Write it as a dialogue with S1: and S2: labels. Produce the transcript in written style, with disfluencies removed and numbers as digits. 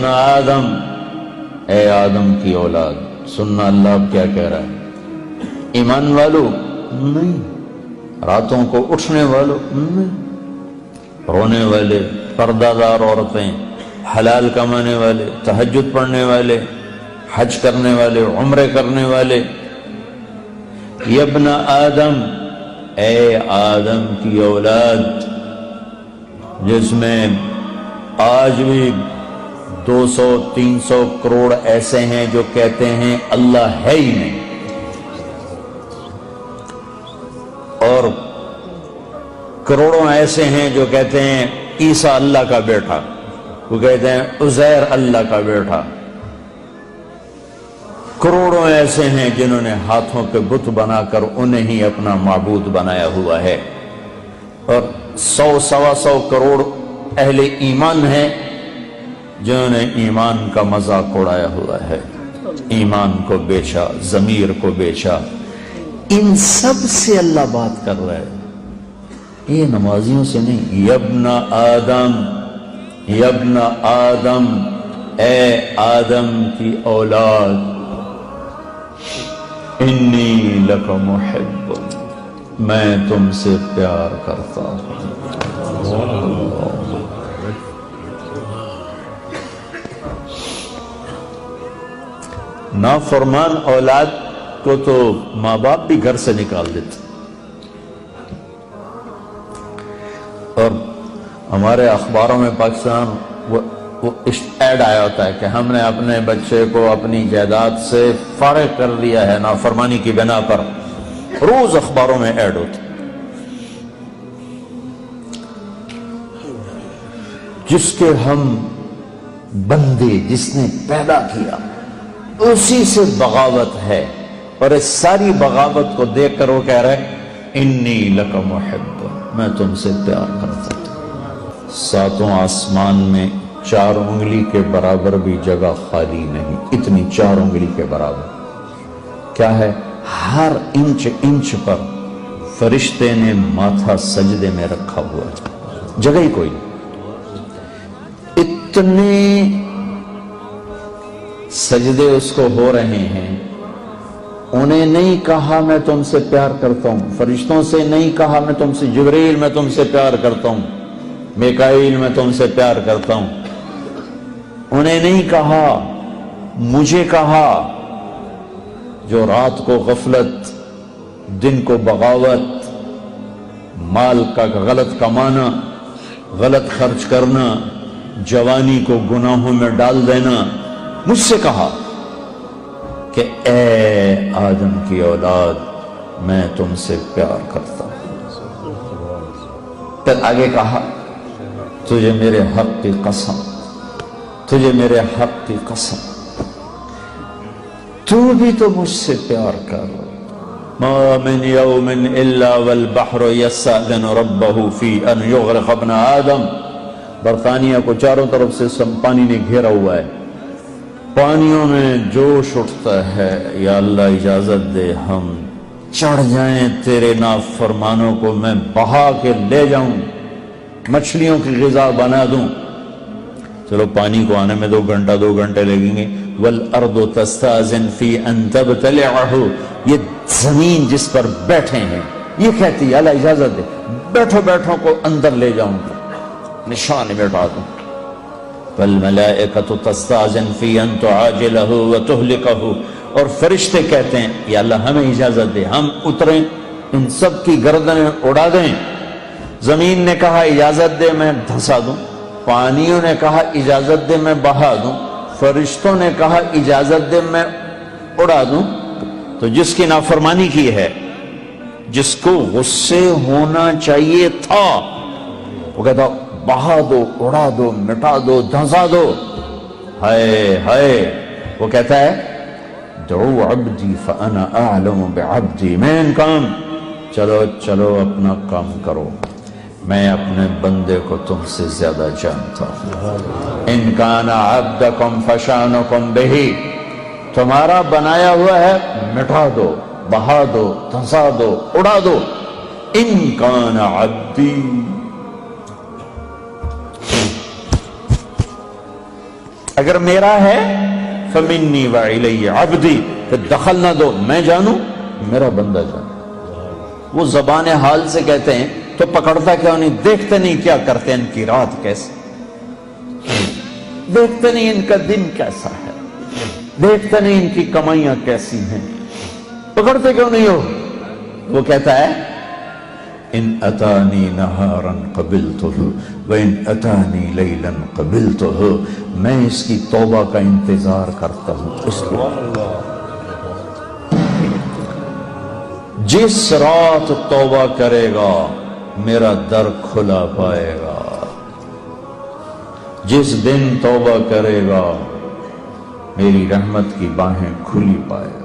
S1: ابن آدم، اے آدم کی اولاد. سننا اللہ اب کیا کہہ رہا ہے؟ ایمان والو نہیں، راتوں کو اٹھنے والو نہیں، رونے والے، پردہ دار عورتیں، حلال کمانے والے، تہجد پڑھنے والے، حج کرنے والے، عمرے کرنے والے. یا ابن آدم، اے آدم کی اولاد، جس میں آج بھی 200-300 کروڑ ایسے ہیں جو کہتے ہیں اللہ ہے ہی نہیں، اور کروڑوں ایسے ہیں جو کہتے ہیں عیسیٰ اللہ کا بیٹا، وہ کہتے ہیں عزیر اللہ کا بیٹا. کروڑوں ایسے ہیں جنہوں نے ہاتھوں پہ بت بنا کر انہیں ہی اپنا معبود بنایا ہوا ہے، اور 100-125 کروڑ اہل ایمان ہیں جنہوں نے ایمان کا مذاق اڑایا ہوا ہے، ایمان کو بیچا، ضمیر کو بیچا. ان سب سے اللہ بات کر رہا ہے، یہ نمازیوں سے نہیں. یا ابن آدم، یا ابن آدم، اے آدم کی اولاد، انی لک محب، میں تم سے پیار کرتا ہوں. نافرمان اولاد کو تو ماں باپ بھی گھر سے نکال دیتے. اور ہمارے اخباروں میں پاکستان وہ ایڈ آیا ہوتا ہے کہ ہم نے اپنے بچے کو اپنی جائیداد سے فارغ کر دیا ہے نافرمانی کی بنا پر. روز اخباروں میں ایڈ ہوتا. جس کے ہم بندے، جس نے پیدا کیا، اسی سے بغاوت ہے، اور اس ساری بغاوت کو دیکھ کر وہ کہہ رہے انی لک محب، میں تم سے پیار کرتا ہوں. 7 آسمان میں 4 انگلی کے برابر بھی جگہ خالی نہیں، اتنی 4 انگلی کے برابر. کیا ہے؟ ہر انچ پر فرشتے نے ماتھا سجدے میں رکھا ہوا ہے، جگہ ہی کوئی. اتنے سجدے اس کو ہو رہے ہیں. انہیں نہیں کہا میں تم سے پیار کرتا ہوں، فرشتوں سے نہیں کہا میں تم سے، جبریل میں تم سے پیار کرتا ہوں، میکائیل میں تم سے پیار کرتا ہوں. انہیں نہیں کہا، مجھے کہا. جو رات کو غفلت، دن کو بغاوت، مال کا غلط کمانا، غلط خرچ کرنا، جوانی کو گناہوں میں ڈال دینا، مجھ سے کہا کہ اے آدم کی اولاد، میں تم سے پیار کرتا ہوں. پھر آگے کہا تجھے میرے حق کی قسم، تجھے میرے حق کی قسم، تو بھی تو مجھ سے پیار کر. ما من یوم الا والبحر یستأذن ربہ فی ان یغرق ابن آدم. برطانیہ کو چاروں طرف سے پانی نے گھیرا ہوا ہے، پانیوں میں جوش اٹھتا ہے، یا اللہ اجازت دے ہم چڑھ جائیں تیرے نافرمانوں کو میں بہا کے لے جاؤں، مچھلیوں کی غذا بنا دوں. چلو پانی کو آنے میں 2 گھنٹے لگیں گے. والارض تستاذن فی ان تبتلعہ، یہ زمین جس پر بیٹھے ہیں یہ کہتی ہے اللہ اجازت دے بیٹھوں کو اندر لے جاؤں، نشان مٹا دوں. والملائکۃ تستاذن فی ان تعاجلہ وتہلکہ، اور فرشتے کہتے ہیں یا اللہ ہمیں اجازت دے ہم اتریں ان سب کی گردنیں اڑا دیں. زمین نے کہا اجازت دے میں دھسا دوں، پانیوں نے کہا اجازت دے میں بہا دوں، فرشتوں نے کہا اجازت دے میں اڑا دوں. تو جس کی نافرمانی کی ہے، جس کو غصے ہونا چاہیے تھا، وہ کہتا بہا دو، اڑا دو، مٹا دو، دھنسا دو. ہائے ہائے، وہ کہتا ہے دعو عبدی فانا اعلم بعبدی، مین کام، چلو اپنا کام کرو، میں اپنے بندے کو تم سے زیادہ جانتا ہوں. ان کان عبدکم فشانکم بہی، تمہارا بنایا ہوا ہے مٹا دو، بہا دو، دھنسا دو، اڑا دو. ان کان عبدی، اگر میرا ہے فمنی وإلی عبدی، پھر دخل نہ دو، میں جانوں میرا بندہ جانے۔ وہ زبان حال سے کہتے ہیں تو پکڑتا کیوں نہیں؟ دیکھتے نہیں کیا کرتے ہیں، ان کی رات کیسی، دیکھتے نہیں ان کا دن کیسا ہے، دیکھتے نہیں ان کی کمائیاں کیسی ہیں، پکڑتے کیوں نہیں ہو؟ وہ کہتا ہے ان اتانی نہارا قبلتہ وان اتانی لیلا قبلتہ، میں اس کی توبہ کا انتظار کرتا ہوں، اس لیے جس رات توبہ کرے گا میرا در کھلا پائے گا، جس دن توبہ کرے گا میری رحمت کی باہیں کھلی پائے گا۔